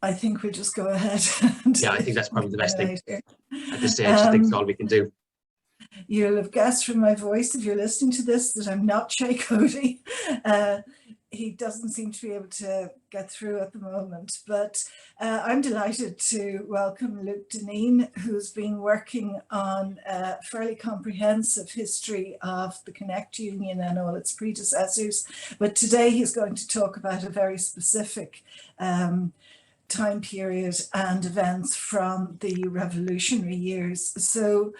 I think we'll just go ahead. Yeah, I think that's probably the best thing at this stage. I think it's all we can do. You'll have guessed from my voice, if you're listening to this, that I'm not Shay Cody. He doesn't seem to be able to get through at the moment, but I'm delighted to welcome Luke Dineen, who's been working on a fairly comprehensive history of the Connect Union and all its predecessors. But today he's going to talk about a very specific time period and events from the revolutionary years. So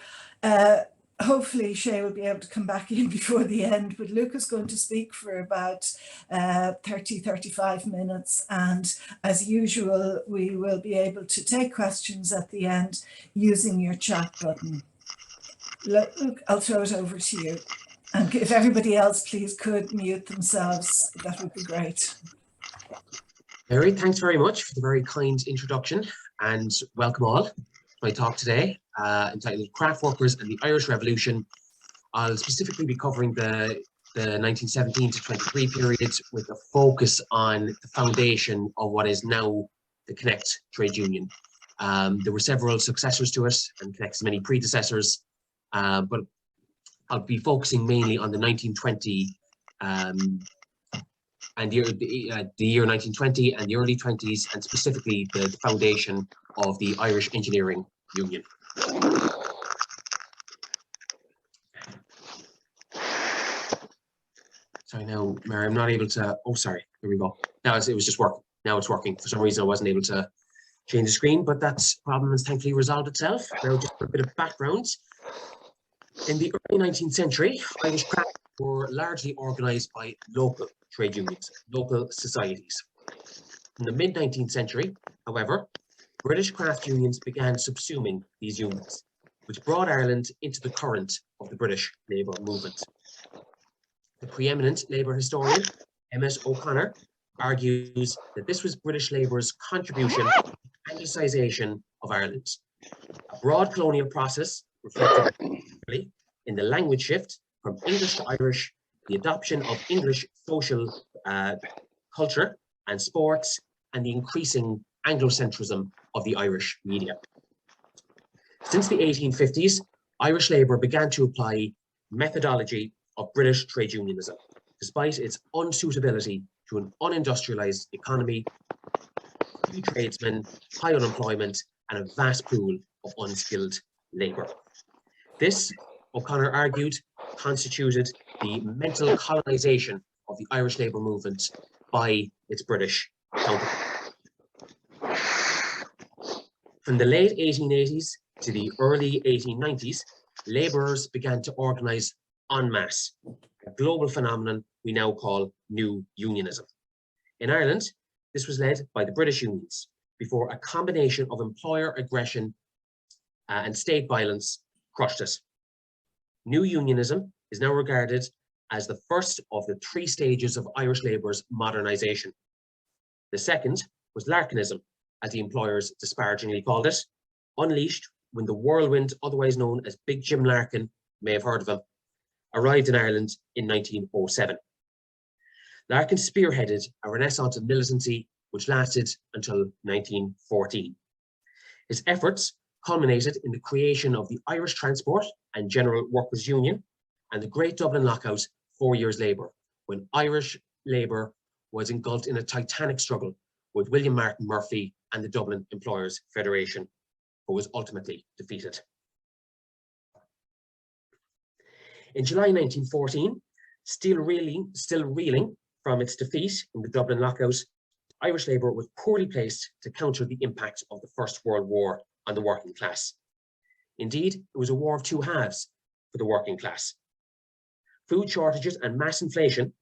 hopefully Shay will be able to come back in before the end, but Luke is going to speak for about 35 minutes, and as usual we will be able to take questions at the end using your chat button. Luke, I'll throw it over to you, and if everybody else please could mute themselves, that would be great. Mary, thanks very much for the very kind introduction, and welcome all to my talk today entitled Craft Workers and the Irish Revolution. I'll specifically be covering the 1917 to 23 period with a focus on the foundation of what is now the Connect trade union. There were several successors to it and Connect's many predecessors, but I'll be focusing mainly on the 1920 and the year 1920 and the early 20s, and specifically the foundation of the Irish Engineering Union. Sorry, now, Mary, I'm not able to. Oh, sorry. Here we go. Now it was just working. Now it's working. For some reason, I wasn't able to change the screen, but that problem has thankfully resolved itself. Now, just for a bit of background. In the early 19th century, Irish craft were largely organised by local trade unions, local societies. In the mid-19th century, however, British craft unions began subsuming these unions, which brought Ireland into the current of the British labour movement. The preeminent labour historian, Emmett O'Connor, argues that this was British labour's contribution to the Anglicisation of Ireland, a broad colonial process reflected in the language shift from English to Irish, the adoption of English social culture and sports, and the increasing Anglocentrism of the Irish media. Since the 1850s, Irish labour began to apply methodology of British trade unionism, despite its unsuitability to an unindustrialised economy, few tradesmen, high unemployment, and a vast pool of unskilled labour. This, O'Connor argued, constituted the mental colonisation of the Irish labour movement by its British counterpart. From the late 1880s to the early 1890s, labourers began to organise en masse, a global phenomenon we now call New Unionism. In Ireland, this was led by the British unions, before a combination of employer aggression and state violence crushed it. New Unionism is now regarded as the first of the three stages of Irish labour's modernisation. The second was Larkinism, as the employers disparagingly called it, unleashed when the whirlwind, otherwise known as Big Jim Larkin, you may have heard of him, arrived in Ireland in 1907. Larkin spearheaded a renaissance of militancy which lasted until 1914. His efforts culminated in the creation of the Irish Transport and General Workers' Union and the Great Dublin Lockout 4 years later, when Irish labour was engulfed in a titanic struggle with William Martin Murphy and the Dublin Employers' Federation, but was ultimately defeated. In July 1914, still reeling from its defeat in the Dublin Lockout, Irish labour was poorly placed to counter the impact of the First World War on the working class. Indeed, it was a war of two halves for the working class. Food shortages and mass inflation,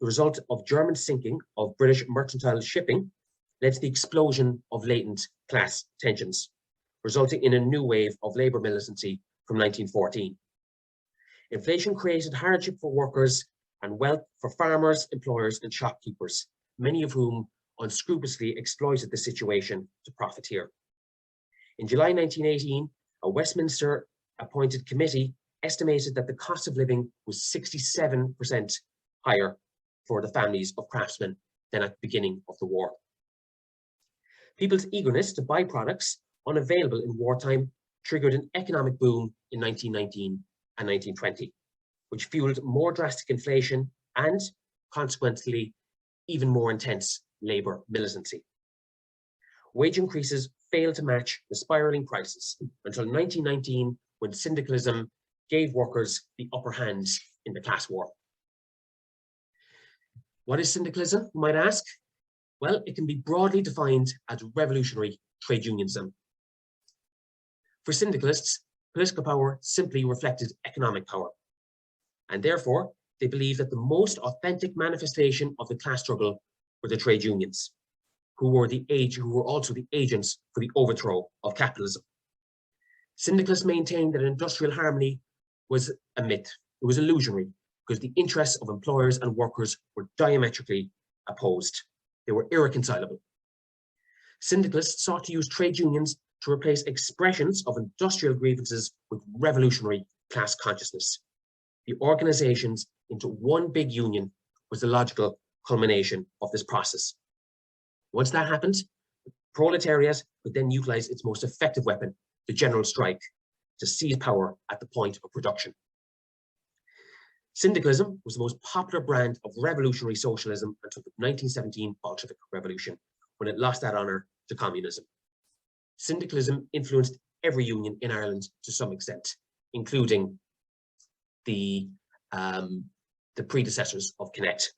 the result of German sinking of British mercantile shipping, led to the explosion of latent class tensions, resulting in a new wave of labour militancy from 1914. Inflation created hardship for workers and wealth for farmers, employers and shopkeepers, many of whom unscrupulously exploited the situation to profiteer. In July 1918, a Westminster appointed committee estimated that the cost of living was 67% higher for the families of craftsmen than at the beginning of the war. People's eagerness to buy products unavailable in wartime triggered an economic boom in 1919 and 1920, which fueled more drastic inflation and, consequently, even more intense labour militancy. Wage increases failed to match the spiralling prices until 1919, when syndicalism gave workers the upper hand in the class war. What is syndicalism, you might ask? Well, it can be broadly defined as revolutionary trade unionism. For syndicalists, political power simply reflected economic power, and therefore they believed that the most authentic manifestation of the class struggle were the trade unions, who were also the agents for the overthrow of capitalism. Syndicalists maintained that industrial harmony was a myth. It was illusionary because the interests of employers and workers were diametrically opposed. They were irreconcilable. Syndicalists sought to use trade unions to replace expressions of industrial grievances with revolutionary class consciousness. The organizations into one big union was the logical culmination of this process. Once that happened, the proletariat would then utilize its most effective weapon, the general strike, to seize power at the point of production. Syndicalism was the most popular brand of revolutionary socialism until the 1917 Bolshevik Revolution, when it lost that honor to communism. Syndicalism influenced every union in Ireland to some extent, including the predecessors of Connect.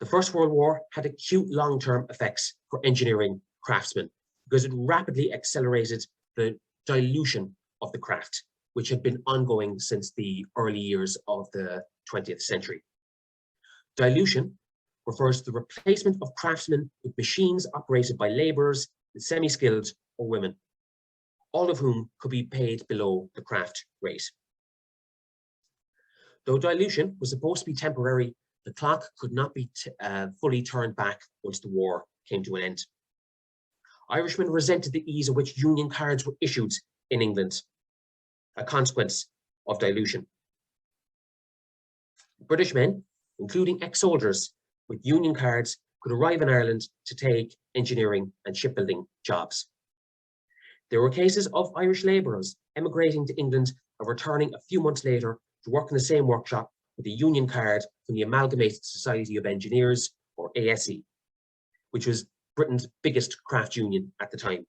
The First World War had acute long-term effects for engineering craftsmen because it rapidly accelerated the dilution of the craft, which had been ongoing since the early years of the 20th century. Dilution refers to the replacement of craftsmen with machines operated by labourers, semi-skilled or women, all of whom could be paid below the craft rate. Though dilution was supposed to be temporary, the clock could not be fully turned back once the war came to an end. Irishmen resented the ease at which union cards were issued in England, a consequence of dilution. British men, including ex-soldiers with union cards, could arrive in Ireland to take engineering and shipbuilding jobs. There were cases of Irish labourers emigrating to England and returning a few months later to work in the same workshop with a union card from the Amalgamated Society of Engineers, or ASE, which was Britain's biggest craft union at the time,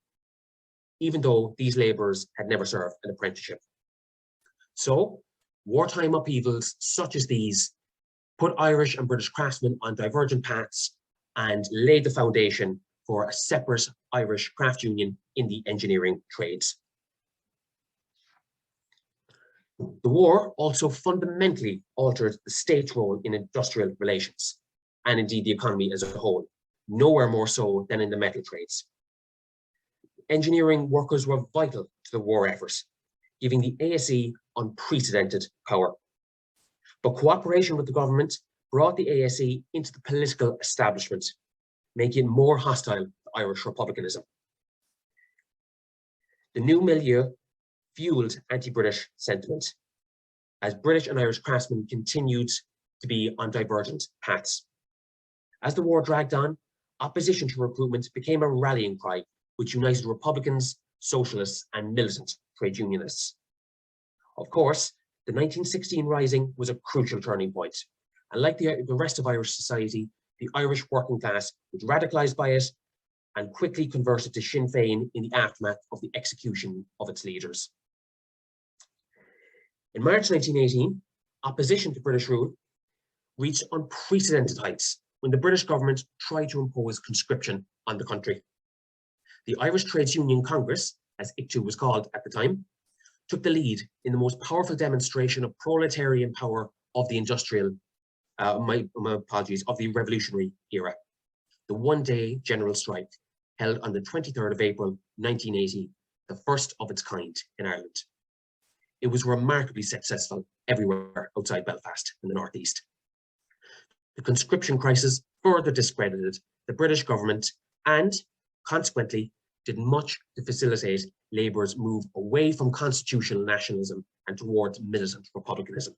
even though these labourers had never served an apprenticeship. So, wartime upheavals such as these put Irish and British craftsmen on divergent paths and laid the foundation for a separate Irish craft union in the engineering trades. The war also fundamentally altered the state's role in industrial relations, and indeed the economy as a whole, nowhere more so than in the metal trades. Engineering workers were vital to the war effort, giving the ASE unprecedented power. But cooperation with the government brought the ASE into the political establishment, making it more hostile to Irish republicanism. The new milieu fueled anti-British sentiment, as British and Irish craftsmen continued to be on divergent paths. As the war dragged on, opposition to recruitment became a rallying cry, which united Republicans, Socialists, and militant trade unionists. Of course, the 1916 Rising was a crucial turning point, and like the rest of Irish society, the Irish working class was radicalised by it and quickly converted to Sinn Féin in the aftermath of the execution of its leaders. In March 1918, opposition to British rule reached unprecedented heights when the British government tried to impose conscription on the country. The Irish Trades Union Congress, as ICTU was called at the time, took the lead in the most powerful demonstration of proletarian power of the of the revolutionary era. The one-day general strike held on the 23rd of April, 1980, the first of its kind in Ireland. It was remarkably successful everywhere outside Belfast in the northeast. The conscription crisis further discredited the British government and, consequently, did much to facilitate Labour's move away from constitutional nationalism and towards militant republicanism.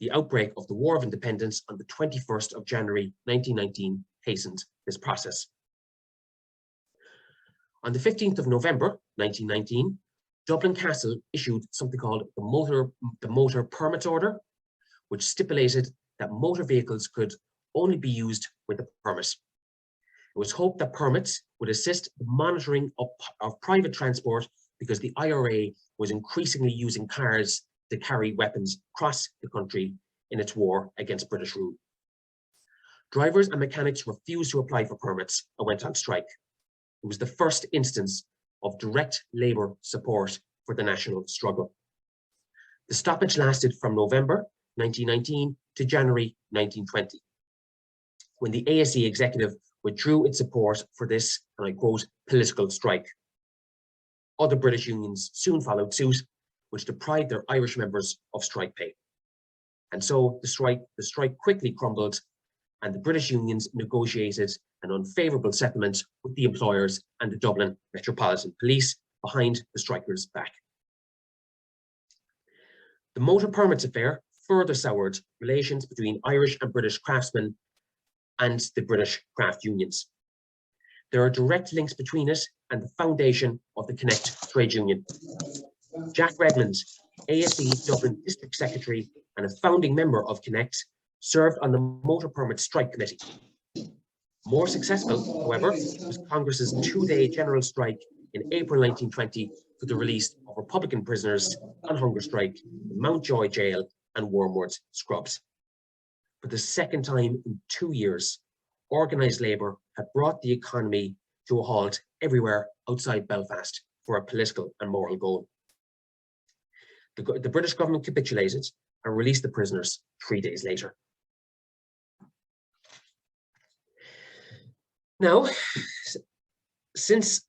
The outbreak of the War of Independence on the 21st of January 1919 hastened this process. On the 15th of November 1919, Dublin Castle issued something called the Motor Permit Order, which stipulated that motor vehicles could only be used with a permit. It was hoped that permits would assist the monitoring of private transport because the IRA was increasingly using cars to carry weapons across the country in its war against British rule. Drivers and mechanics refused to apply for permits and went on strike. It was the first instance of direct labour support for the national struggle. The stoppage lasted from November 1919 to January 1920, when the ASE executive withdrew its support for this, and I quote, political strike. Other British unions soon followed suit, which deprived their Irish members of strike pay. And so the strike quickly crumbled, and the British unions negotiated an unfavourable settlement with the employers and the Dublin Metropolitan Police behind the strikers' back. The motor permits affair further soured relations between Irish and British craftsmen and the British craft unions. There are direct links between it and the foundation of the Connect trade union. Jack Redmond, ASE Dublin District Secretary and a founding member of Connect, served on the Motor Permit Strike Committee. More successful, however, was Congress's two-day general strike in April 1920 for the release of Republican prisoners on hunger strike in Mountjoy Jail and Wormwood Scrubs. For the second time in 2 years, organised labour had brought the economy to a halt everywhere outside Belfast for a political and moral goal. The British government capitulated and released the prisoners 3 days later. Now, since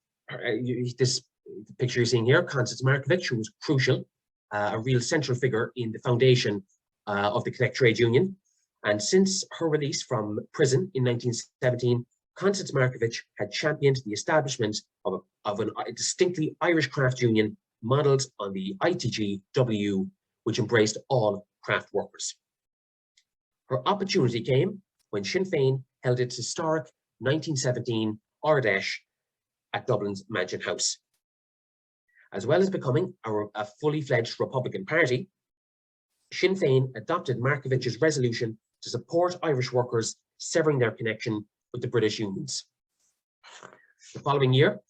this picture you're seeing here, Constance Markievicz, who was crucial, a real central figure in the foundation of the Connect Trade Union, and since her release from prison in 1917, Constance Markievicz had championed the establishment of a distinctly Irish craft union modelled on the ITG-WU, which embraced all craft workers. Her opportunity came when Sinn Féin held its historic 1917 Ardèche at Dublin's Mansion House. As well as becoming a fully fledged Republican Party, Sinn Féin adopted Markievicz's resolution to support Irish workers severing their connection with the British unions. The following year,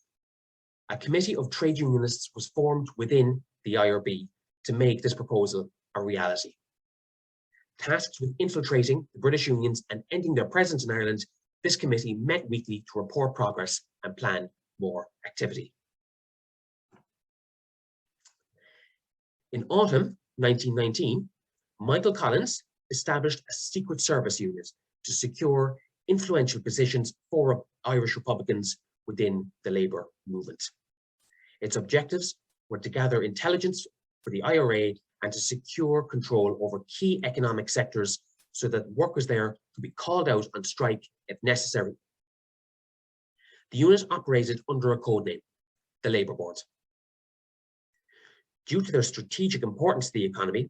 a committee of trade unionists was formed within the IRB to make this proposal a reality. Tasked with infiltrating the British unions and ending their presence in Ireland, this committee met weekly to report progress and plan more activity. In autumn 1919, Michael Collins established a secret service unit to secure influential positions for Irish Republicans within the labour movement. Its objectives were to gather intelligence for the IRA and to secure control over key economic sectors so that workers there could be called out on strike if necessary. The unit operated under a code name, the Labour Board. Due to their strategic importance to the economy,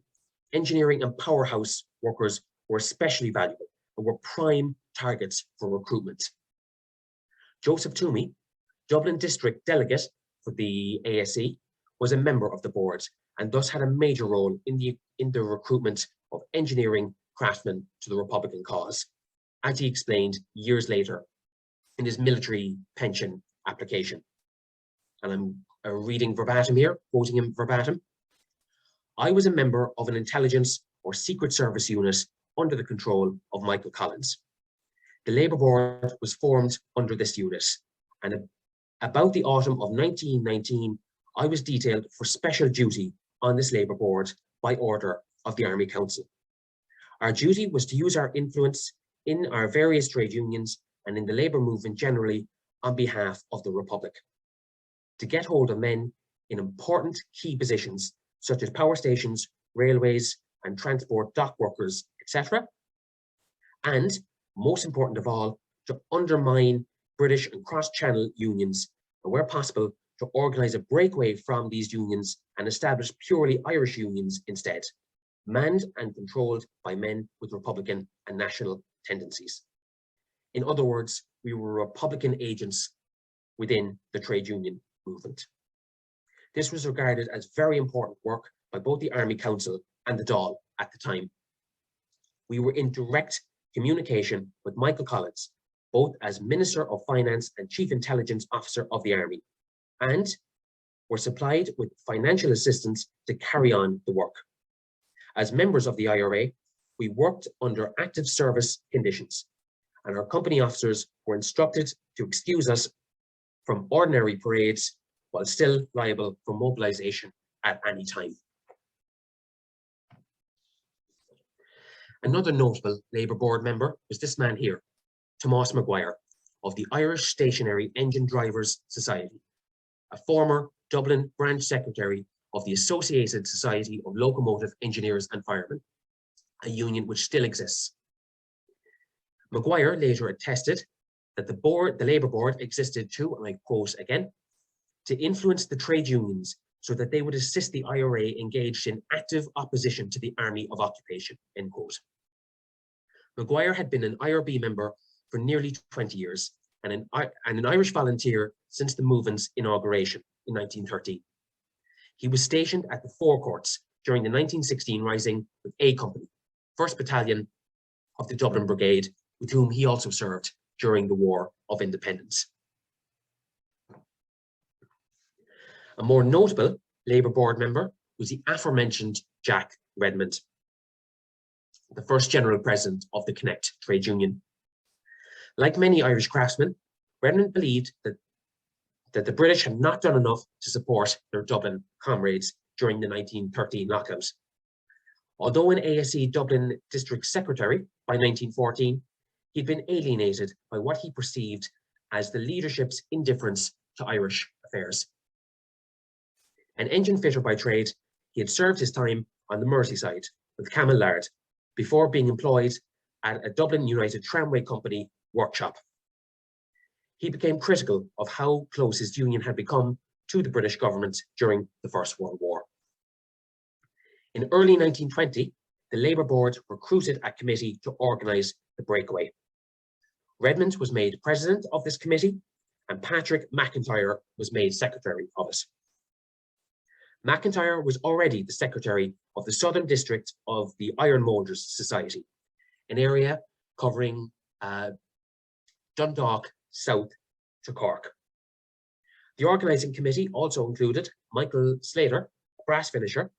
engineering and powerhouse workers were especially valuable and were prime targets for recruitment. Joseph Toomey, Dublin District Delegate for the ASE, was a member of the board and thus had a major role in the recruitment of engineering craftsmen to the Republican cause, as he explained years later in his military pension application. And I'm reading verbatim here, quoting him verbatim. "I was a member of an intelligence or secret service unit under the control of Michael Collins. The Labour Board was formed under this unit, and about the autumn of 1919, I was detailed for special duty on this Labour Board by order of the Army Council. Our duty was to use our influence in our various trade unions and in the labour movement generally on behalf of the Republic, to get hold of men in important key positions such as power stations, railways and transport dock workers, etc. And, most important of all, to undermine British and cross-channel unions, and where possible, to organise a breakaway from these unions and establish purely Irish unions instead, manned and controlled by men with Republican and national tendencies. In other words, we were Republican agents within the trade union movement. This was regarded as very important work by both the Army Council and the Dáil at the time. We were in direct communication with Michael Collins, both as Minister of Finance and Chief Intelligence Officer of the Army, and were supplied with financial assistance to carry on the work. As members of the IRA, we worked under active service conditions, and our company officers were instructed to excuse us from ordinary parades while still liable for mobilization at any time. Another notable Labour Board member was this man here, Tomás Maguire, of the Irish Stationary Engine Drivers Society, a former Dublin branch secretary of the Associated Society of Locomotive Engineers and Firemen, a union which still exists. Maguire later attested that the Labour Board existed to, and I quote again, to influence the trade unions so that they would assist the IRA engaged in active opposition to the Army of Occupation, end quote. Maguire had been an IRB member for nearly 20 years and an Irish volunteer since the movement's inauguration in 1913. He was stationed at the Four Courts during the 1916 Rising with A Company, 1st Battalion of the Dublin Brigade, with whom he also served during the War of Independence. A more notable Labour Board member was the aforementioned Jack Redmond, the first General President of the Connect trade union. Like many Irish craftsmen, Redmond believed that the British had not done enough to support their Dublin comrades during the 1913 lockout. Although an ASE Dublin District Secretary by 1914, he'd been alienated by what he perceived as the leadership's indifference to Irish affairs. An engine fitter by trade, he had served his time on the Merseyside with Camel Lard before being employed at a Dublin United Tramway Company workshop. He became critical of how close his union had become to the British government during the First World War. In early 1920, the Labour Board recruited a committee to organise the breakaway. Redmond was made president of this committee, and Patrick McIntyre was made secretary of it. McIntyre was already the secretary of the Southern District of the Iron Molders Society, an area covering Dundalk south to Cork. The organising committee also included Michael Slater, a brass finisher,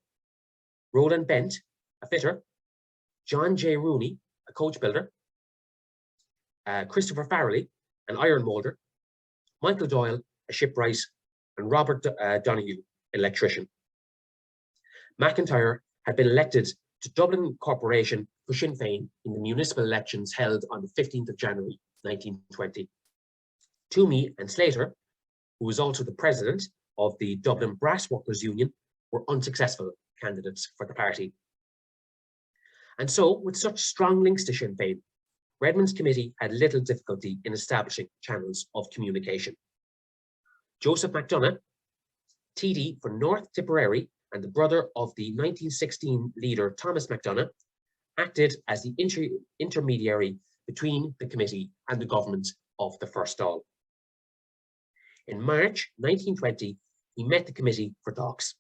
Roland Bent, a fitter, John J. Rooney, a coach builder, Christopher Farrelly, an iron moulder, Michael Doyle, a shipwright, and Robert Donoghue, electrician. McIntyre had been elected to Dublin Corporation for Sinn Féin in the municipal elections held on the 15th of January 1920. Toomey and Slater, who was also the president of the Dublin Brass Workers Union, were unsuccessful candidates for the party. And so, with such strong links to Sinn Féin, Redmond's committee had little difficulty in establishing channels of communication. Joseph MacDonagh, TD for North Tipperary and the brother of the 1916 leader Thomas MacDonagh, acted as the intermediary between the committee and the government of the First Dáil. In March 1920, he met the committee for talks.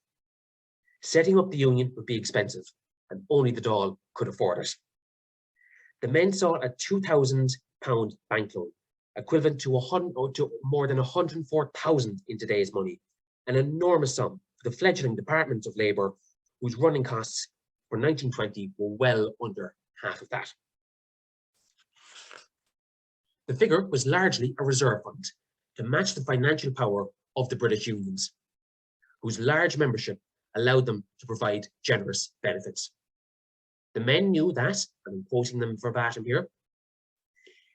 Setting up the union would be expensive, and only the Dáil could afford it. The men sought a £2,000 bank loan, equivalent to more than 104,000 in today's money, an enormous sum for the fledgling Department of Labour, whose running costs for 1920 were well under half of that. The figure was largely a reserve fund to match the financial power of the British unions, whose large membership allowed them to provide generous benefits. The men knew that, and I'm quoting them verbatim here,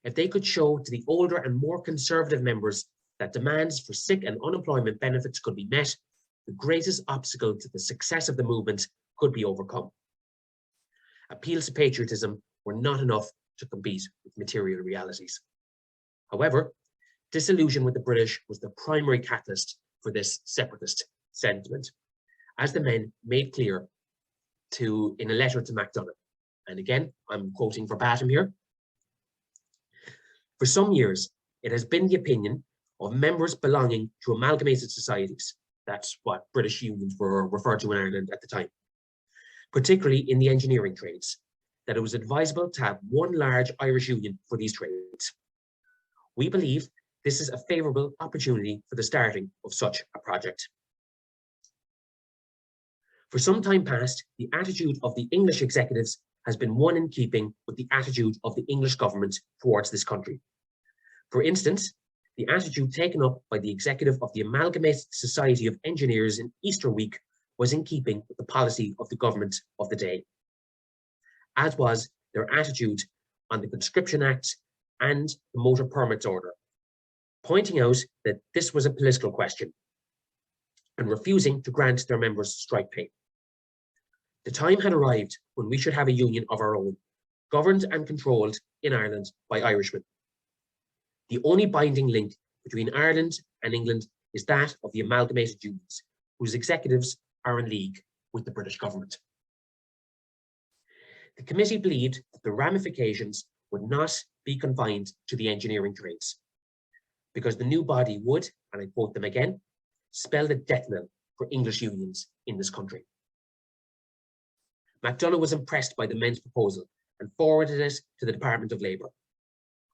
if they could show to the older and more conservative members that demands for sick and unemployment benefits could be met, the greatest obstacle to the success of the movement could be overcome. Appeals to patriotism were not enough to compete with material realities. However, disillusion with the British was the primary catalyst for this separatist sentiment, as the men made clear in a letter to MacDonagh. And again, I'm quoting verbatim here. For some years, it has been the opinion of members belonging to amalgamated societies. That's what British unions were referred to in Ireland at the time, particularly in the engineering trades, that it was advisable to have one large Irish union for these trades. We believe this is a favourable opportunity for the starting of such a project. For some time past, the attitude of the English executives has been one in keeping with the attitude of the English government towards this country. For instance, the attitude taken up by the executive of the Amalgamated Society of Engineers in Easter week was in keeping with the policy of the government of the day, as was their attitude on the Conscription Act and the Motor Permits Order, pointing out that this was a political question and refusing to grant their members strike pay. The time had arrived when we should have a union of our own, governed and controlled in Ireland by Irishmen. The only binding link between Ireland and England is that of the amalgamated unions, whose executives are in league with the British government. The committee believed that the ramifications would not be confined to the engineering trades, because the new body would, and I quote them again, spell the death knell for English unions in this country. MacDonagh was impressed by the men's proposal and forwarded it to the Department of Labour.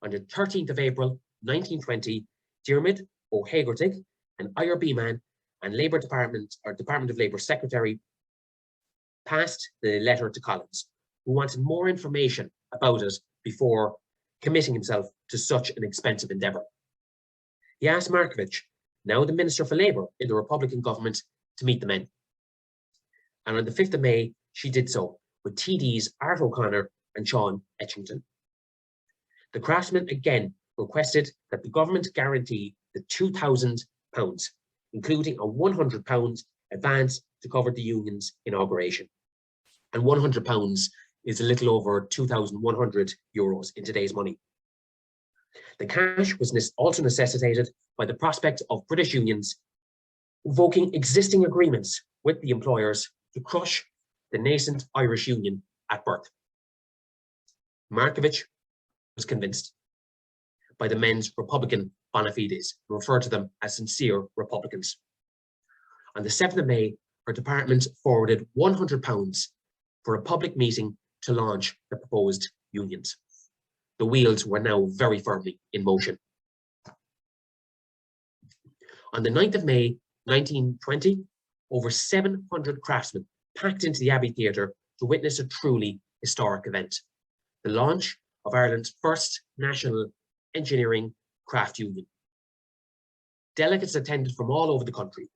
On the 13th of April, 1920, Diarmid O'Hagertig, an IRB man and Department of Labour secretary, passed the letter to Collins, who wanted more information about it before committing himself to such an expensive endeavour. He asked Markievicz, now the Minister for Labour in the Republican government, to meet the men. And on the 5th of May, she did so, with TDs Art O'Connor and Sean Etchington. The craftsmen again requested that the government guarantee the £2,000, including a £100 advance to cover the union's inauguration. And £100 is a little over 2,100 euros in today's money. The cash was also necessitated by the prospect of British unions invoking existing agreements with the employers to crush the nascent Irish Union at birth. Markievicz was convinced by the men's Republican bona fides, who referred to them as sincere Republicans. On the 7th of May, her department forwarded £100 for a public meeting to launch the proposed unions. The wheels were now very firmly in motion. On the 9th of May, 1920, over 700 craftsmen packed into the Abbey Theatre to witness a truly historic event, the launch of Ireland's first national engineering craft union. Delegates attended from all over the country: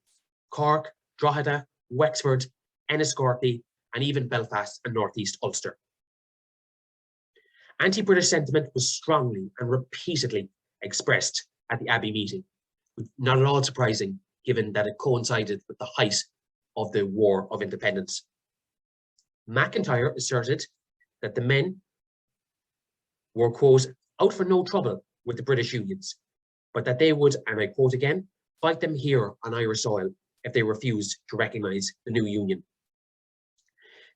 Cork, Drogheda, Wexford, Enniscorthy, and even Belfast and North East Ulster. Anti-British sentiment was strongly and repeatedly expressed at the Abbey meeting, not at all surprising given that it coincided with the height of the War of Independence. McIntyre asserted that the men were, quote, out for no trouble with the British unions, but that they would, and I quote again, fight them here on Irish soil if they refused to recognise the new union.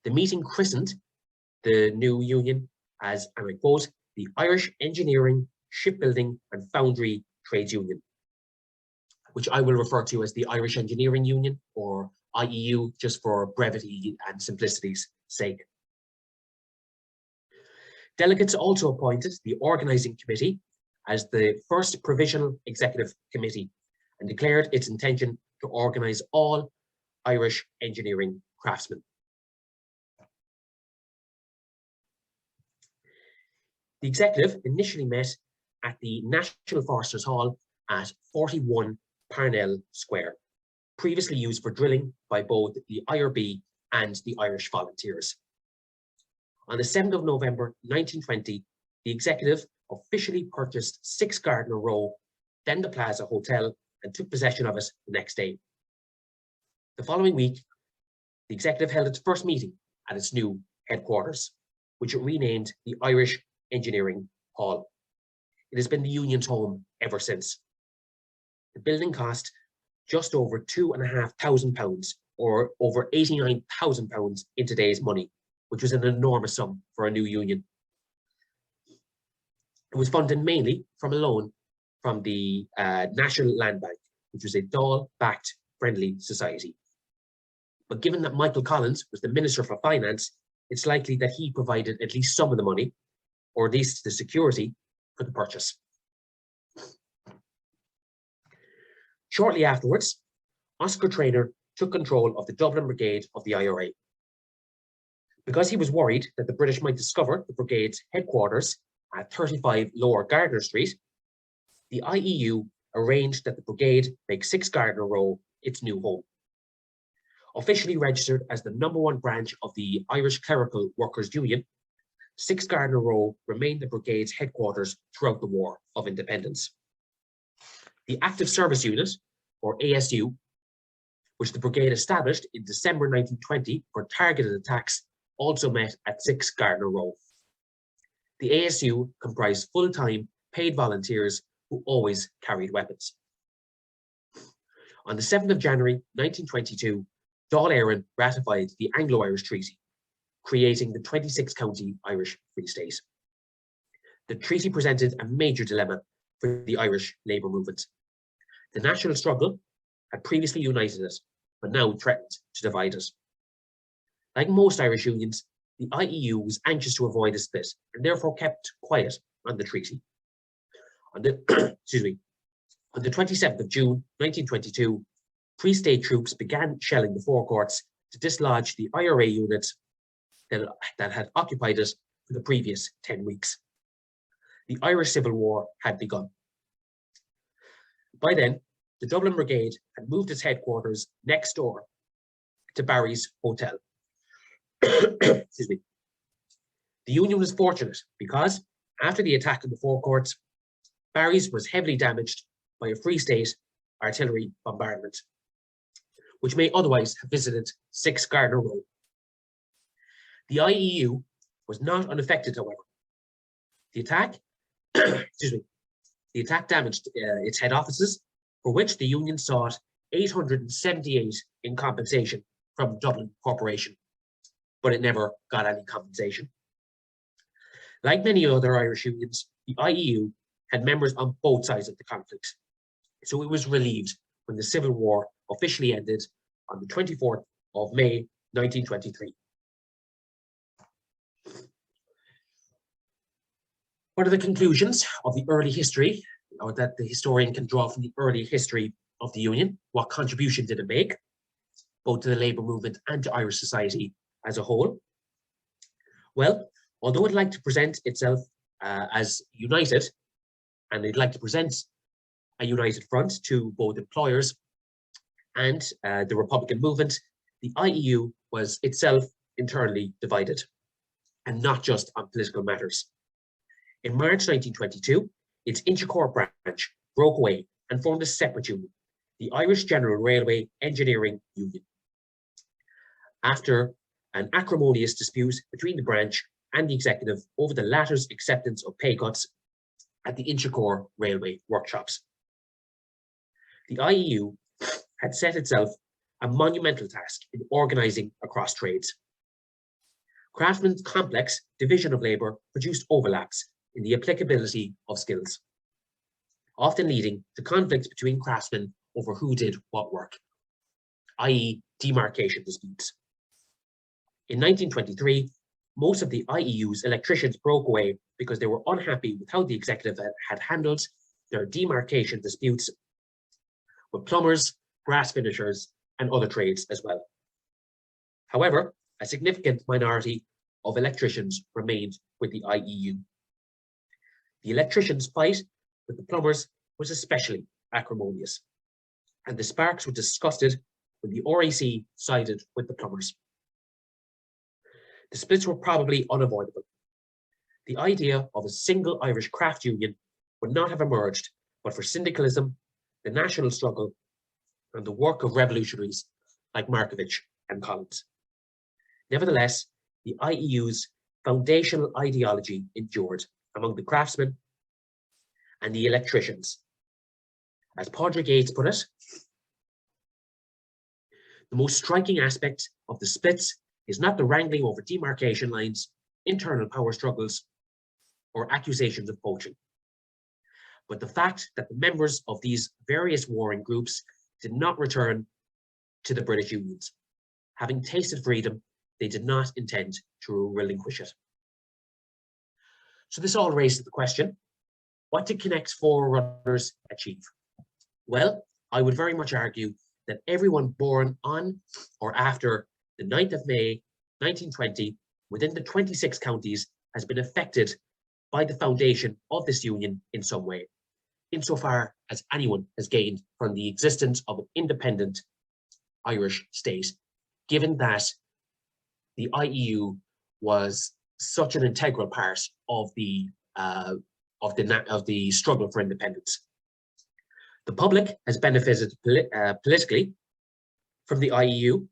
The meeting christened the new union as, and I quote, the Irish Engineering, Shipbuilding and Foundry Trades Union, which I will refer to as the Irish Engineering Union, or IEU, just for brevity and simplicity's sake. Delegates also appointed the organising committee as the first provisional executive committee and declared its intention to organise all Irish engineering craftsmen. The executive initially met at the National Foresters Hall at 41 Parnell Square, previously used for drilling by both the IRB and the Irish Volunteers. On the 7th of November 1920, the executive officially purchased 6 Gardner Row, then the Plaza Hotel, and took possession of it the next day. The following week, the executive held its first meeting at its new headquarters, which it renamed the Irish Engineering Hall. It has been the union's home ever since. The building cost just over £2,500, or over £89,000 in today's money, which was an enormous sum for a new union. It was funded mainly from a loan from the National Land Bank, which was a Dáil-backed friendly society. But given that Michael Collins was the Minister for Finance, it's likely that he provided at least some of the money, or at least the security, for the purchase. Shortly afterwards, Oscar Traynor took control of the Dublin Brigade of the IRA. Because he was worried that the British might discover the brigade's headquarters at 35 Lower Gardner Street, the IEU arranged that the brigade make 6 Gardner Row its new home. Officially registered as the #1 branch of the Irish Clerical Workers' Union, 6 Gardner Row remained the brigade's headquarters throughout the War of Independence. The Active Service Unit, or ASU, which the brigade established in December 1920 for targeted attacks, also met at 6 Gardner Row. The ASU comprised full-time paid volunteers who always carried weapons. On the 7th of January 1922, Dáil Éireann ratified the Anglo-Irish Treaty, creating the 26-county Irish Free State. The treaty presented a major dilemma for the Irish labour movement. The national struggle had previously united it, but now threatened to divide it. Like most Irish unions, the IEU was anxious to avoid a split and therefore kept quiet on the treaty. On the, on the 27th of June 1922, Free State troops began shelling the forecourts to dislodge the IRA units that had occupied it for the previous 10 weeks. The Irish Civil War had begun. By then, the Dublin Brigade had moved its headquarters next door to Barry's Hotel. Excuse me. The Union was fortunate because, after the attack on the forecourts, Barry's was heavily damaged by a Free State artillery bombardment, which may otherwise have visited 6 Gardner Row. The IEU was not unaffected, however. The attack, the attack damaged its head offices, for which the Union sought 878 in compensation from Dublin Corporation, but it never got any compensation. Like many other Irish unions, the IEU had members on both sides of the conflict, so it was relieved when the Civil War officially ended on the 24th of May 1923. What are the conclusions of the early history, or that the historian can draw from the early history of the Union? What contribution did it make, both to the labour movement and to Irish society as a whole? Well, although it'd like to present itself as united, and it'd like to present a united front to both employers and the Republican movement, the IEU was itself internally divided, and not just on political matters. In March 1922, its Inchicore branch broke away and formed a separate union, the Irish General Railway Engineering Union. After an acrimonious dispute between the branch and the executive over the latter's acceptance of pay cuts at the Inchicore railway workshops. The IEU had set itself a monumental task in organising across trades. Craftsmen's complex division of labour produced overlaps in the applicability of skills, often leading to conflicts between craftsmen over who did what work, i.e. demarcation disputes. In 1923, most of the IEU's electricians broke away because they were unhappy with how the executive had handled their demarcation disputes with plumbers, brass finishers, and other trades as well. However, a significant minority of electricians remained with the IEU. The electricians' fight with the plumbers was especially acrimonious, and the sparks were disgusted when the RAC sided with the plumbers. The splits were probably unavoidable. The idea of a single Irish craft union would not have emerged but for syndicalism, the national struggle, and the work of revolutionaries like Markovich and Collins. Nevertheless, the IEU's foundational ideology endured among the craftsmen and the electricians. As Padraig Yates put it, the most striking aspect of the splits is not the wrangling over demarcation lines, internal power struggles, or accusations of poaching, but the fact that the members of these various warring groups did not return to the British unions. Having tasted freedom, they did not intend to relinquish it. So this all raises the question, what did Connect's forerunners achieve? Well, I would very much argue that everyone born on or after the 9th of May 1920 within the 26 counties has been affected by the foundation of this union in some way, insofar as anyone has gained from the existence of an independent Irish state, given that the IEU was such an integral part of the struggle for independence. The public has benefited politically from the IEU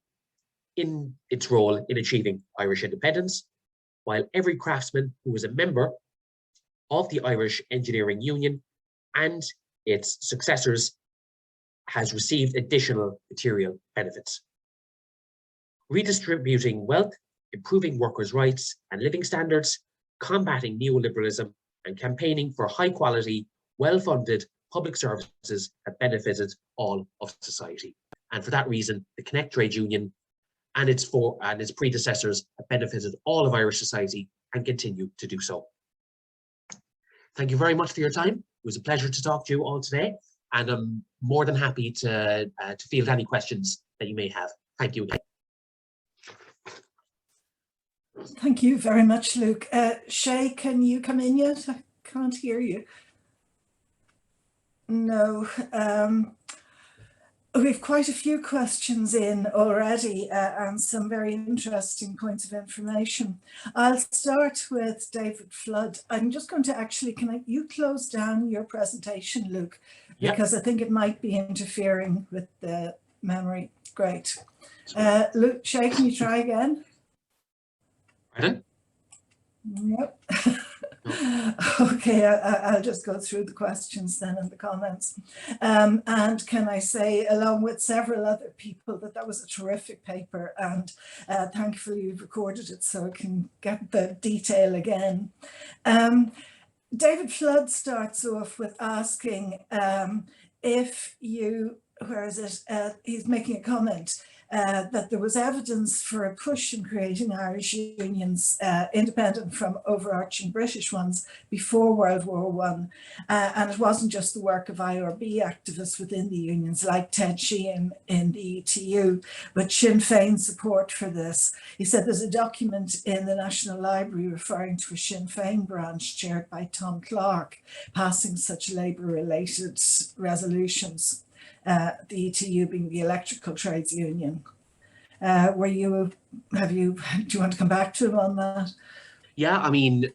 in its role in achieving Irish independence, while every craftsman who was a member of the Irish Engineering Union and its successors has received additional material benefits. Redistributing wealth, improving workers' rights and living standards, combating neoliberalism, and campaigning for high-quality, well-funded public services have benefited all of society. And for that reason, the Connect Trade Union and its predecessors have benefited all of Irish society and continue to do so. Thank you very much for your time. It was a pleasure to talk to you all today, and I'm more than happy to field any questions that you may have. Thank you again. Thank you very much, Luke. Shay, can you come in yet? I can't hear you. No. We've quite a few questions in already and some very interesting points of information. I'll start with David Flood. I'm just going to actually, can you close down your presentation, Luke? Because I think it might be interfering with the memory. Great. Luke, Shay, can you try again? Pardon? Yep. Okay, I'll just go through the questions then and the comments. And can I say, along with several other people, that that was a terrific paper, and thankfully you've recorded it so I can get the detail again. David Flood starts off with asking if you, where is it? He's making a comment that there was evidence for a push in creating Irish unions independent from overarching British ones before World War I. And it wasn't just the work of IRB activists within the unions like Ted Sheehan in the ETU, but Sinn Féin support for this. He said there's a document in the National Library referring to a Sinn Féin branch chaired by Tom Clark passing such labour-related resolutions. The ETU being the Electrical Trades Union. Do you want to come back to him on that? Yeah, I mean,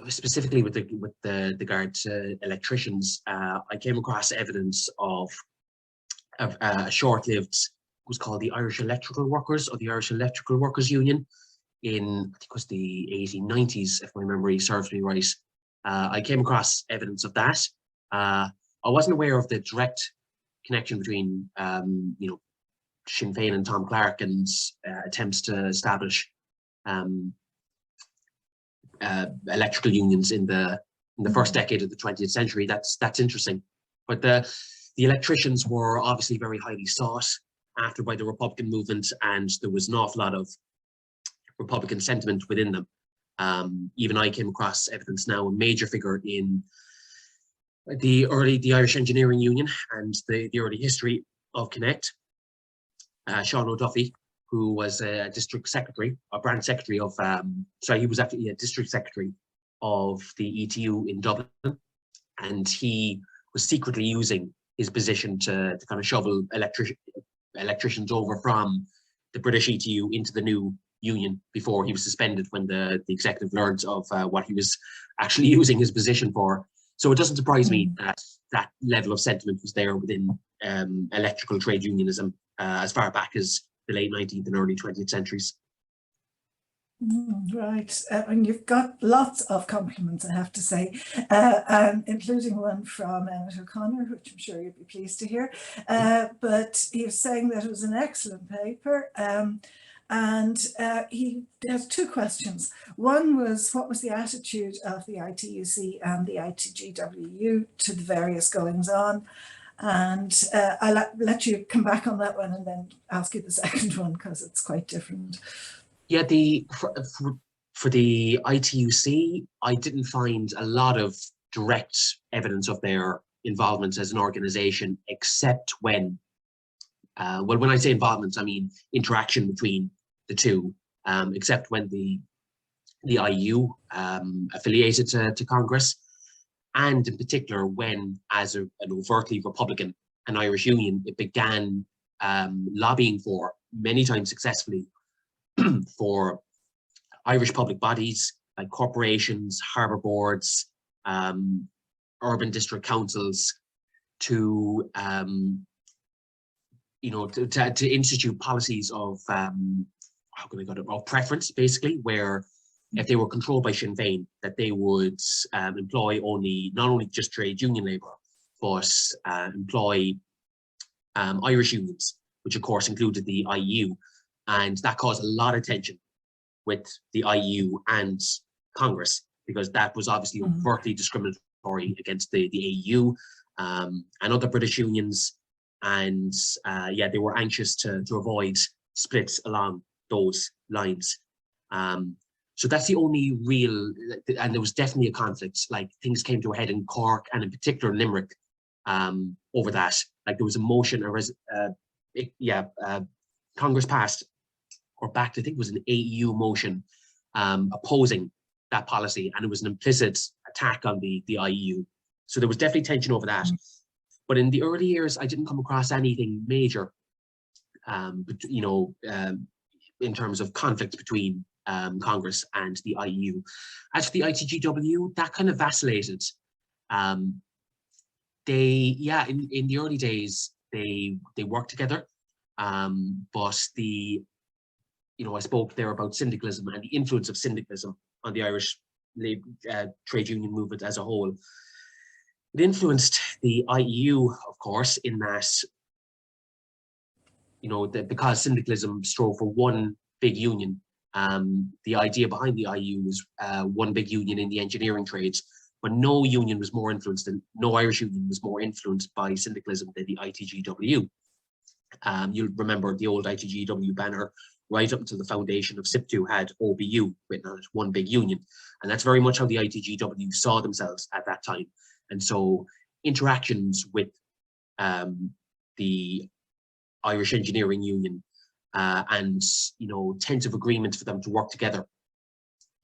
specifically with the regard to electricians, I came across evidence of a short-lived, was called the Irish Electrical Workers, or the Irish Electrical Workers Union, in I think it was the 1890s, if my memory serves me right. I came across evidence of that. I wasn't aware of the direct connection between, Sinn Féin and Tom Clark and attempts to establish electrical unions in the first decade of the 20th century. That's interesting. But the electricians were obviously very highly sought after by the Republican movement, and there was an awful lot of Republican sentiment within them. Even I came across evidence now, a major figure in the Irish Engineering Union and the early history of Connect, Sean O'Duffy, who was a district secretary, a branch secretary of, he was actually a district secretary of the ETU in Dublin, and he was secretly using his position to kind of shovel electricians over from the British ETU into the new union before he was suspended when the executive learned of what he was actually using his position for. So it doesn't surprise me that that level of sentiment was there within electrical trade unionism as far back as the late 19th and early 20th centuries. Right, and you've got lots of compliments, I have to say, including one from Emmett O'Connor, which I'm sure you'll be pleased to hear. But he was saying that it was an excellent paper, And he has two questions. One was, what was the attitude of the ITUC and the ITGWU to the various goings on? And I'll let you come back on that one and then ask you the second one, because it's quite different. Yeah, for the ITUC, I didn't find a lot of direct evidence of their involvement as an organization, except when, well, when I say involvement, I mean interaction between the two, except when the IU affiliated to Congress, and in particular when, as an overtly Republican, an Irish union, it began lobbying for, many times successfully, for Irish public bodies like corporations, harbour boards, urban district councils, to you know, to institute policies of how can I go to, of preference, basically, where if they were controlled by Sinn Féin, that they would employ not only just trade union labour, but employ Irish unions, which of course included the IU, and that caused a lot of tension with the IU and Congress, because that was obviously overtly discriminatory against the AU and other British unions, and yeah, they were anxious to avoid splits along those lines. So that's the only real, and there was definitely a conflict. Like, things came to a head in Cork and in particular in Limerick over that. Like, there was a motion, Congress passed or backed, I think it was an AU motion opposing that policy, and it was an implicit attack on the IU. So there was definitely tension over that. But in the early years, I didn't come across anything major, you know, in terms of conflict between Congress and the IU. As for the ITGW, that kind of vacillated. They, yeah, in the early days, they worked together, but the, you know, I spoke there about syndicalism and the influence of syndicalism on the Irish trade union movement as a whole. It influenced the IU, of course, in that, you know, because syndicalism strove for one big union, the idea behind the IU was one big union in the engineering trades, but no Irish union was more influenced by syndicalism than the ITGW. You'll remember the old ITGW banner, right up until the foundation of SIPTU, had OBU written on it, one big union. And that's very much how the ITGW saw themselves at that time. And so interactions with the Irish Engineering Union and, you know, tentative agreements for them to work together.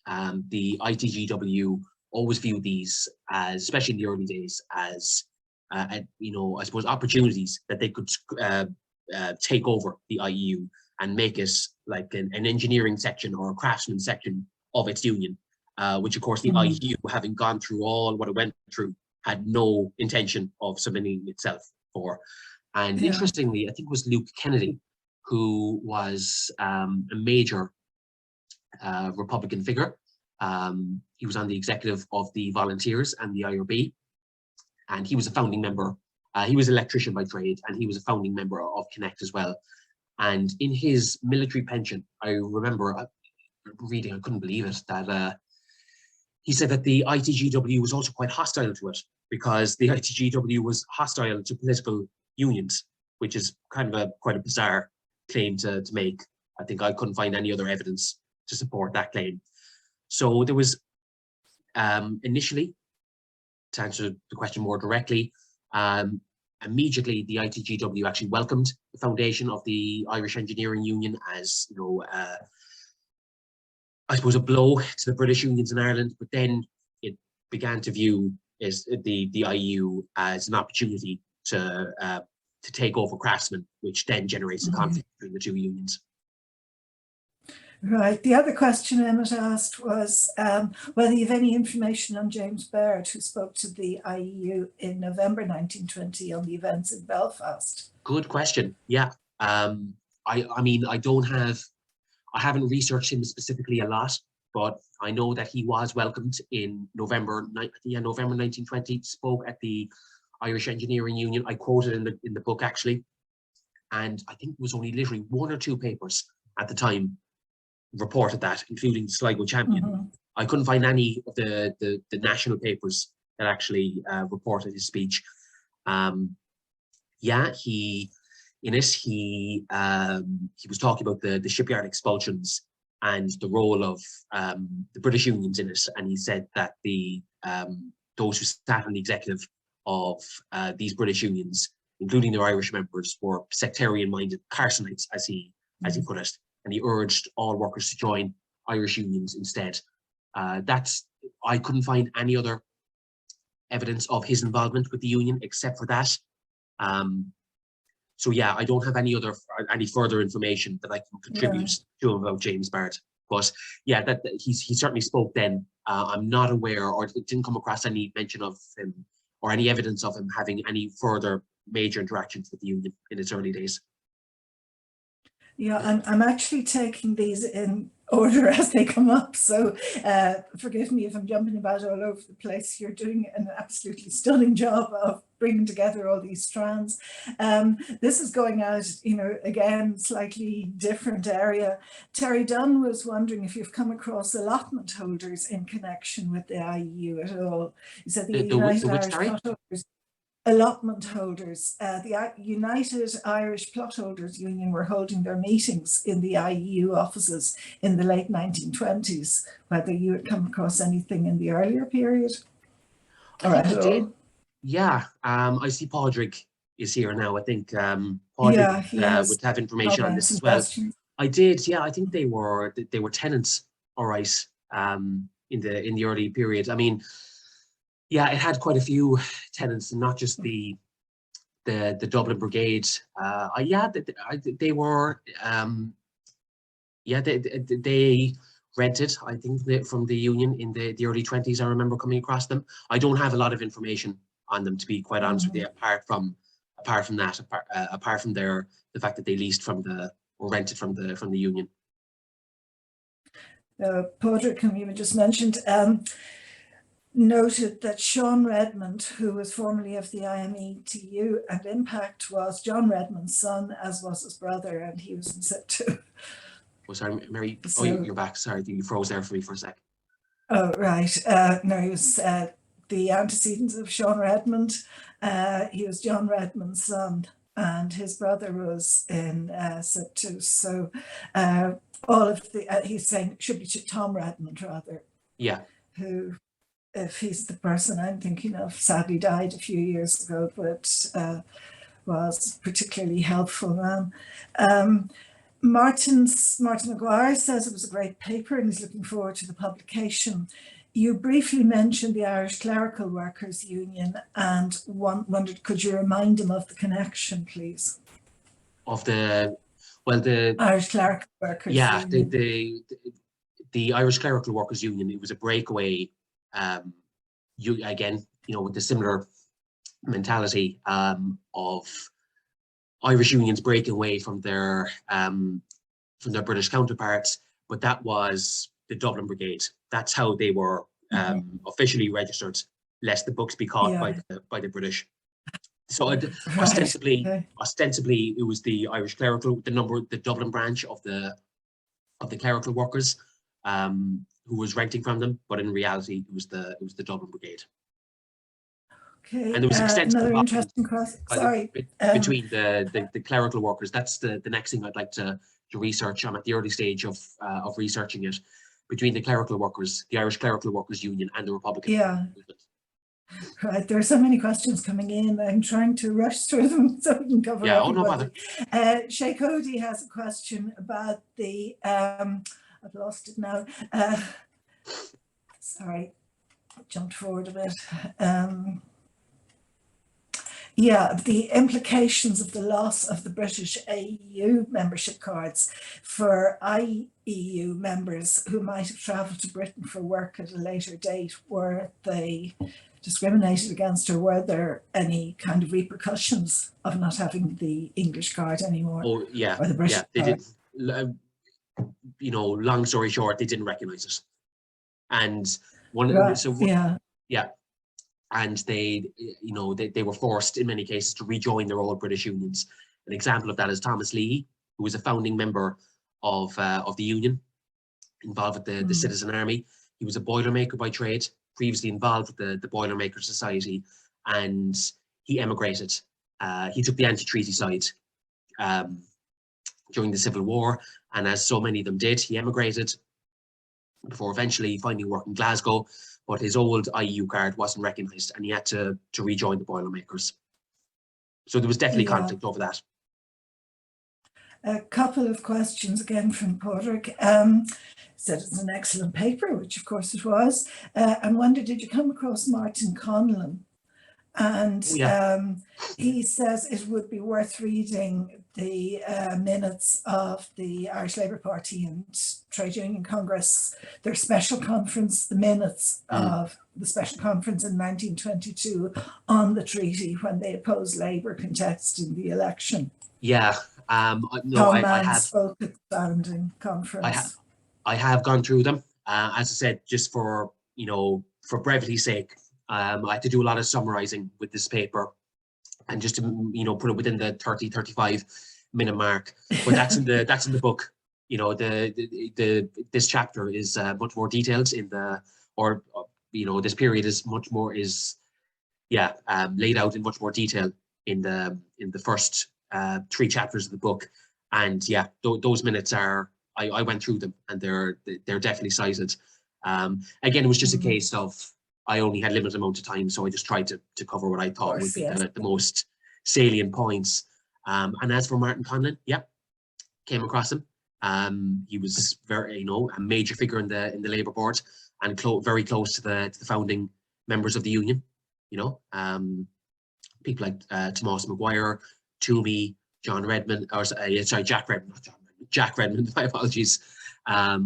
The ITGW always viewed these as, especially in the early days, as, you know, I suppose opportunities that they could take over the IU and make it like an engineering section or a craftsman section of its union, which of course the IU, having gone through all what it went through, had no intention of submitting itself for. And interestingly, I think it was Luke Kennedy, who was a major Republican figure. He was on the executive of the Volunteers and the IRB, and he was a founding member. He was an electrician by trade, and he was a founding member of Connect as well. And in his military pension, I remember reading, I couldn't believe it, that he said that the ITGW was also quite hostile to it, because the ITGW was hostile to political unions, which is kind of quite a bizarre claim to make. I think I couldn't find any other evidence to support that claim. So there was initially, to answer the question more directly, immediately the ITGW actually welcomed the foundation of the Irish Engineering Union as, you know, I suppose a blow to the British unions in Ireland, but then it began to view the IU as an opportunity to take over craftsmen, which then generates a conflict between the two unions. Right. The other question Emmett asked was whether you have any information on James Baird, who spoke to the IEU in November 1920 on the events in Belfast. Good question. Yeah. I mean, I haven't researched him specifically a lot, but I know that he was welcomed in November 1920, spoke at the Irish Engineering Union. I quoted in the book, actually, and I think it was only literally one or two papers at the time reported that, including the Sligo Champion. I couldn't find any of the national papers that actually reported his speech. Yeah, he was talking about the shipyard expulsions and the role of the British unions in it, and he said that those who sat on the executive of these British unions, including their Irish members, were sectarian-minded Carsonites, as he put it, and he urged all workers to join Irish unions instead. I couldn't find any other evidence of his involvement with the union except for that. So yeah, I don't have any further information that I can contribute to him about James Baird. But yeah, that he certainly spoke then. I'm not aware, or didn't come across any mention of him or any evidence of him having any further major interactions with the union in its early days. Yeah, I'm actually taking these in order as they come up. So forgive me if I'm jumping about all over the place. You're doing an absolutely stunning job of bringing together all these strands. This is going out, again, slightly different area. Terry Dunn was wondering if you've come across allotment holders in connection with the IEU at all. He said the United Irish Plot Holders. Allotment holders, the United Irish Plot Holders Union were holding their meetings in the IEU offices in the late 1920s. Whether you had come across anything in the earlier period? I think I did. Yeah, I see Padraig is here now. I think Padraig would have information on this as well. I did. Yeah, I think they were tenants. All right, in the early period. I mean. Yeah, it had quite a few tenants, and not just the Dublin Brigade. Yeah, they were. Yeah, they rented, I think, from the union in the early 20s. I remember coming across them. I don't have a lot of information on them, to be quite honest with you. Apart from the fact that they leased or rented from the union. Padraig, whom you just mentioned, noted that Sean Redmond, who was formerly of the IMETU and Impact, was John Redmond's son, as was his brother, and he was in situ. Oh, sorry, Mary. So, you're back. Sorry, you froze there for me for a sec. Oh, right. No, he was the antecedents of Sean Redmond. He was John Redmond's son, and his brother was in situ. So all of he's saying it should be Tom Redmond, rather. Yeah. Who, if he's the person I'm thinking of, sadly died a few years ago, but was particularly helpful man. Martin Maguire says it was a great paper and he's looking forward to the publication. You briefly mentioned the Irish Clerical Workers Union and wondered, could you remind him of the connection, please? Of the Irish Clerical Workers Union. The Irish Clerical Workers Union, it was a breakaway, again, with the similar mentality of Irish unions breaking away from their British counterparts, but that was the Dublin Brigade. That's how they were officially registered, lest the books be caught by the British. So ostensibly, it was the Irish Clerical, the Dublin branch of the clerical workers, who was renting from them, but in reality, it was the Dublin Brigade. Okay. And there was extensive another interesting question. Sorry. Between the clerical workers. That's the next thing I'd like to research. I'm at the early stage of researching it. Between the clerical workers, the Irish Clerical Workers Union, and the Republican movement. Right, there are so many questions coming in. I'm trying to rush through them so we can cover everybody. No bother. Shay Cody has a question about the, I've lost it now. Sorry, I jumped forward a bit. The implications of the loss of the British AEU membership cards for IEU members who might have travelled to Britain for work at a later date. Were they discriminated against, or were there any kind of repercussions of not having the English card anymore? Oh, yeah. Or the British they card? did. Long story short, they didn't recognise it. And and they were forced in many cases to rejoin their old British unions. An example of that is Thomas Leahy, who was a founding member of the Union, involved with the Citizen Army. He was a boilermaker by trade, previously involved with the Boilermaker Society, and he emigrated. He took the anti-treaty side during the Civil War, and as so many of them did, he emigrated before eventually finding work in Glasgow, but his old IEU card wasn't recognised and he had to rejoin the Boilermakers. So there was definitely conflict over that. A couple of questions again from Padraig. Said it's an excellent paper, which of course it was, and wondered, did you come across Martin Conlon? And he says it would be worth reading the minutes of the Irish Labour Party and Trade Union Congress, their special conference, the minutes of the special conference in 1922 on the treaty when they opposed Labour contesting the election. Yeah, no, I have spoke at the founding conference. I have gone through them. As I said, just for brevity's sake, I had to do a lot of summarizing with this paper, and just to put it within the 30-35 minute mark. But that's in the book. This chapter is much more detailed this period is much more laid out in much more detail in the first 3 chapters of the book. And yeah, those minutes are, I went through them, and they're definitely cited. Again, it was just a case of I only had limited amount of time, so I just tried to cover what I thought would be the most salient points. And as for Martin Conlon, came across him. He was very, a major figure in the Labour Board, and very close to the founding members of the Union. People like Thomas Maguire, Toomey, Jack Redmond, Jack Redmond, my apologies. I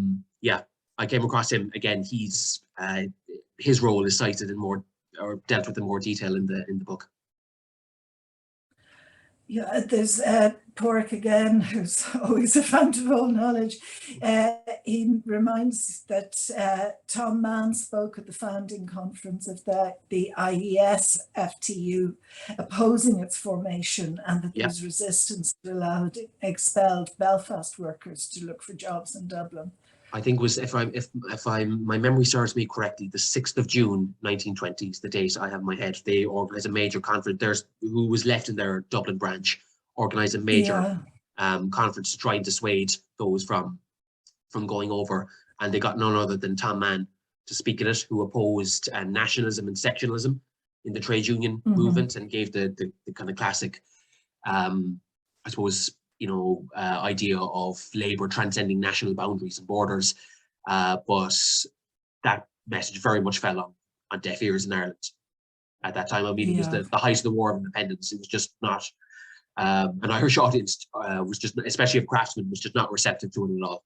came across him again. His role is cited in more, or dealt with in more detail in the book. Yeah, there's Porrick again, who's always a font of all knowledge. He reminds that Tom Mann spoke at the founding conference of the IES FTU, opposing its formation, and that there was resistance that allowed expelled Belfast workers to look for jobs in Dublin. I think was, if my memory serves me correctly, the 6th of June 1920 is the date I have in my head. They organised a major conference. Who was left in their Dublin branch organised a major conference to try and dissuade those from going over, and they got none other than Tom Mann to speak at it, who opposed nationalism and sectionalism in the trade union movement, and gave the kind of classic, I suppose, idea of Labour transcending national boundaries and borders, but that message very much fell on deaf ears in Ireland at that time. I mean, it was the height of the War of Independence. It was just not, an Irish audience was just, especially of craftsmen, was just not receptive to it at all.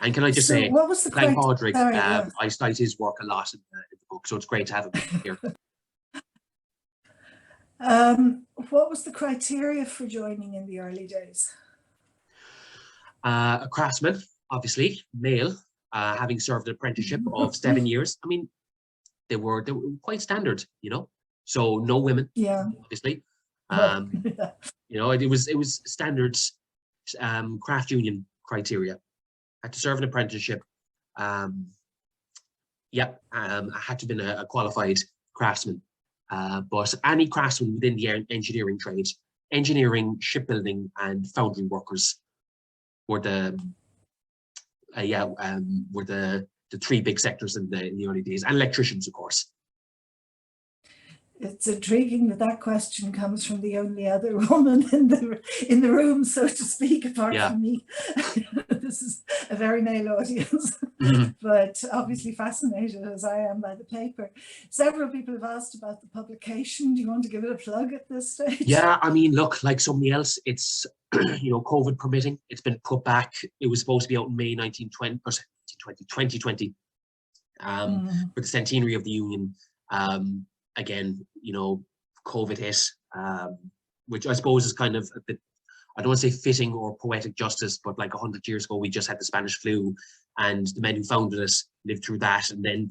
And can I just say, what was the Glenn Padraig, I cite his work a lot in the book, so it's great to have him here. What was the criteria for joining in the early days? A craftsman, obviously, male, having served an apprenticeship of 7 years. I mean, they were quite standard, So no women, obviously. It was standard craft union criteria. Had to serve an apprenticeship. I had to have been a qualified craftsman. But any craftsman within the engineering trade, engineering, shipbuilding, and foundry workers were the 3 big sectors in the early days, and electricians, of course. It's intriguing that question comes from the only other woman in the room, so to speak, apart from me. This is a very male audience, but obviously fascinated as I am by the paper. Several people have asked about the publication. Do you want to give it a plug at this stage? Yeah, I mean, look, like somebody else, it's COVID permitting, it's been put back. It was supposed to be out in May 2020, for the centenary of the Union. Again, COVID hit, which I suppose is kind of a bit, I don't want to say fitting or poetic justice, but like 100 years ago, we just had the Spanish flu, and the men who founded it lived through that, and then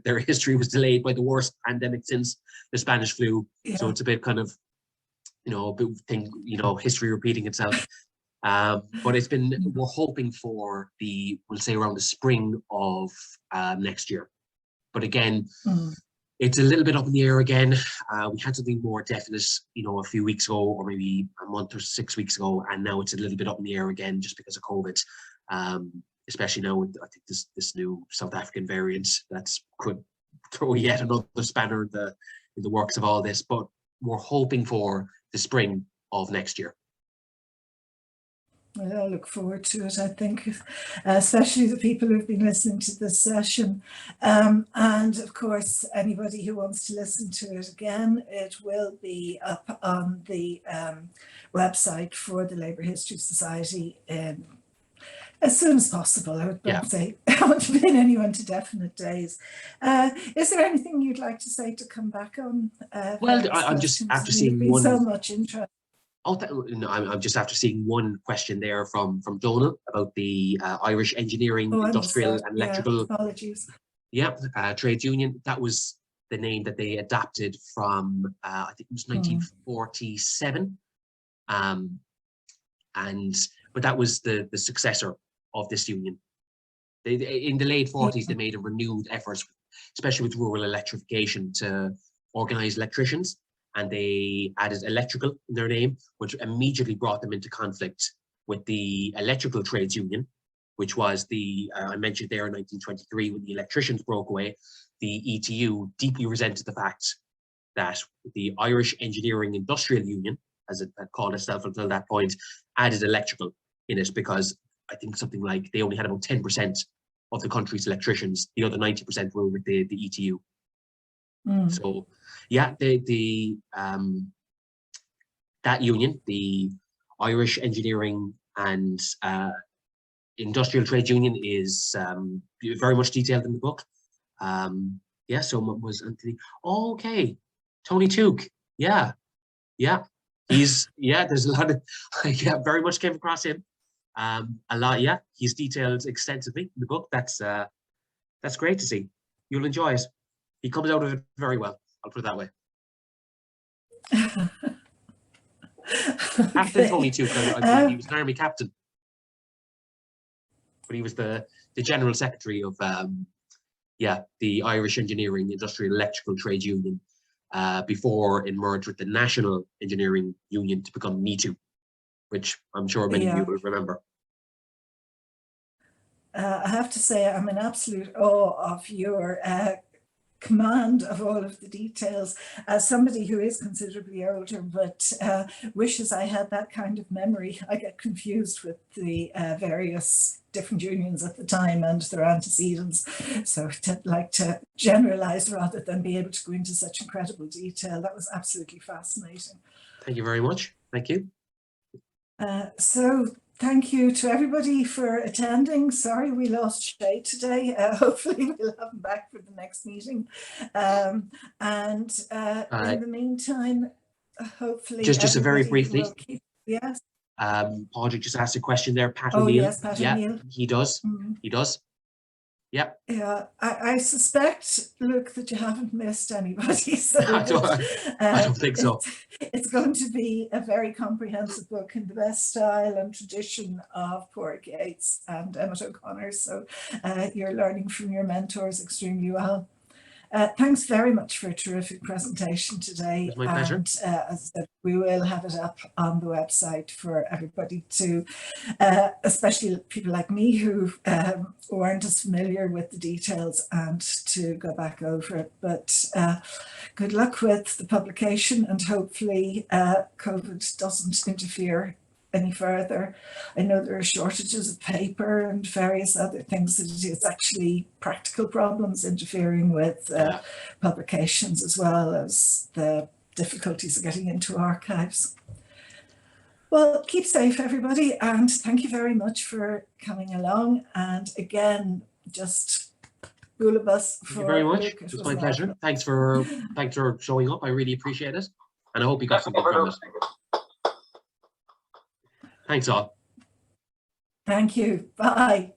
their history was delayed by the worst pandemic since the Spanish flu. So it's a bit kind of, a bit thing, history repeating itself. But it's been, we're hoping for we'll say around the spring of next year. But again, it's a little bit up in the air again. We had something more definite, a few weeks ago, or maybe a month or 6 weeks ago, and now it's a little bit up in the air again just because of COVID. Especially now with, I think, this new South African variant could throw yet another spanner in the works of all this. But we're hoping for the spring of next year. Well, I look forward to it, I think, especially the people who've been listening to this session. And of course, anybody who wants to listen to it again, it will be up on the website for the Labour History Society as soon as possible. I would say, I want to pin anyone to definite days. Is there anything you'd like to say to come back on? Well, I'm just after seeing one. So much interest. Oh, no, I'm just after seeing one question there from Donna about the Irish engineering, industrial and electrical. Apologies. Yeah, trades union. That was the name that they adapted from, I think it was 1947. But that was the successor of this union. In the late 40s, they made a renewed effort, especially with rural electrification, to organise electricians. And they added electrical in their name, which immediately brought them into conflict with the electrical trades union, which was I mentioned there in 1923 when the electricians broke away. The ETU deeply resented the fact that the Irish Engineering Industrial Union, as it had called itself until that point, added electrical in it, because I think something like they only had about 10% of the country's electricians. The other 90% were with the ETU. So yeah, that union, the Irish Engineering and Industrial Trades Union, is very much detailed in the book. Yeah, so was Anthony. Oh, okay, Tony Tuke. Yeah. There's a lot of very much came across him. A lot. Yeah, he's detailed extensively in the book. That's great to see. You'll enjoy it. He comes out of it very well. I'll put it that way. After Tony Tuke, I believe he was an army captain, but he was the general secretary of the Irish Engineering Industrial Electrical Trades Union before it merged with the National Engineering Union to become NETU, which I'm sure many of you will remember. I have to say, I'm in absolute awe of your command of all of the details. As somebody who is considerably older but wishes I had that kind of memory, I get confused with the various different unions at the time and their antecedents. So I'd like to generalize rather than be able to go into such incredible detail. That was absolutely fascinating. Thank you very much. Thank you. So thank you to everybody for attending. Sorry we lost Shay today. Hopefully we'll have him back for the next meeting. In the meantime, hopefully just a very briefly. Yes. Padraig just asked a question there. Pat O'Neill. O'Neill. Yes, Pat O'Neill. He does. He does. Yep. Yeah, I suspect, Luke, that you haven't missed anybody. So I don't think so. It's going to be a very comprehensive book in the best style and tradition of Padraig Yates and Emmett O'Connor. So you're learning from your mentors extremely well. Thanks very much for a terrific presentation today. It's my pleasure. And as I said, we will have it up on the website for everybody to, especially people like me who aren't as familiar with the details, and to go back over it. But good luck with the publication, and hopefully COVID doesn't interfere any further. I know there are shortages of paper and various other things that it is actually practical problems interfering with publications, as well as the difficulties of getting into archives. Well, keep safe everybody, and thank you very much for coming along. And again, just Bulabus. Thank you very much. It was my pleasure. Thanks for showing up. I really appreciate it, and I hope you got something from it. Thanks all. Thank you. Bye.